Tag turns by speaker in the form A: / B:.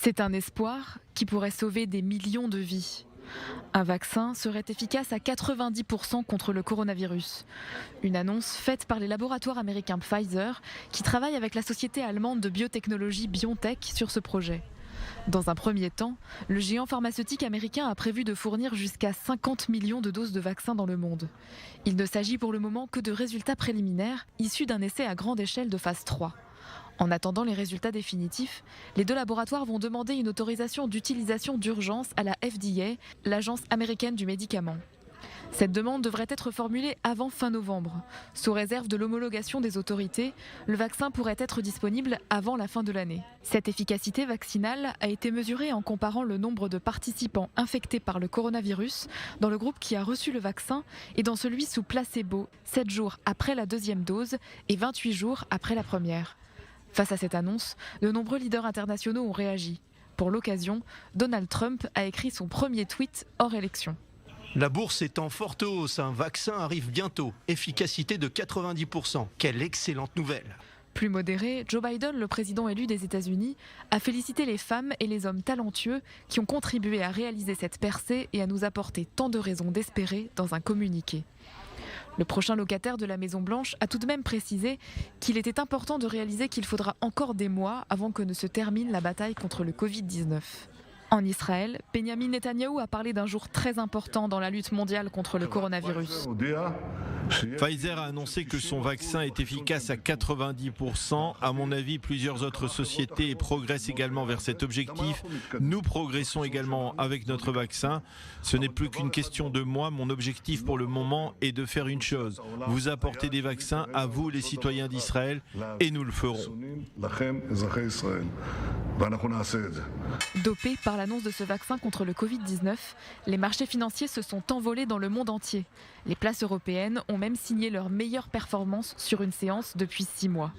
A: C'est un espoir qui pourrait sauver des millions de vies. Un vaccin serait efficace à 90% contre le coronavirus. Une annonce faite par les laboratoires américains Pfizer qui travaillent avec la société allemande de biotechnologie BioNTech sur ce projet. Dans un premier temps, le géant pharmaceutique américain a prévu de fournir jusqu'à 50 millions de doses de vaccins dans le monde. Il ne s'agit pour le moment que de résultats préliminaires issus d'un essai à grande échelle de phase 3. En attendant les résultats définitifs, les deux laboratoires vont demander une autorisation d'utilisation d'urgence à la FDA, l'Agence américaine du médicament. Cette demande devrait être formulée avant fin novembre. Sous réserve de l'homologation des autorités, le vaccin pourrait être disponible avant la fin de l'année. Cette efficacité vaccinale a été mesurée en comparant le nombre de participants infectés par le coronavirus dans le groupe qui a reçu le vaccin et dans celui sous placebo, 7 jours après la deuxième dose et 28 jours après la première. Face à cette annonce, de nombreux leaders internationaux ont réagi. Pour l'occasion, Donald Trump a écrit son premier tweet hors élection.
B: La bourse est en forte hausse, un vaccin arrive bientôt, efficacité de 90%. Quelle excellente nouvelle!
A: Plus modéré, Joe Biden, le président élu des États-Unis, a félicité les femmes et les hommes talentueux qui ont contribué à réaliser cette percée et à nous apporter tant de raisons d'espérer dans un communiqué. Le prochain locataire de la Maison-Blanche a tout de même précisé qu'il était important de réaliser qu'il faudra encore des mois avant que ne se termine la bataille contre le Covid-19. En Israël, Benjamin Netanyahou a parlé d'un jour très important dans la lutte mondiale contre le coronavirus.
C: Pfizer a annoncé que son vaccin est efficace à 90%. À mon avis, plusieurs autres sociétés progressent également vers cet objectif. Nous progressons également avec notre vaccin. Ce n'est plus qu'une question de mois. Mon objectif pour le moment est de faire une chose, vous apporter des vaccins à vous, les citoyens d'Israël, et nous le ferons.
A: Dopés par l'annonce de ce vaccin contre le Covid-19, les marchés financiers se sont envolés dans le monde entier. Les places européennes ont même signé leur meilleure performance sur une séance depuis 6 mois.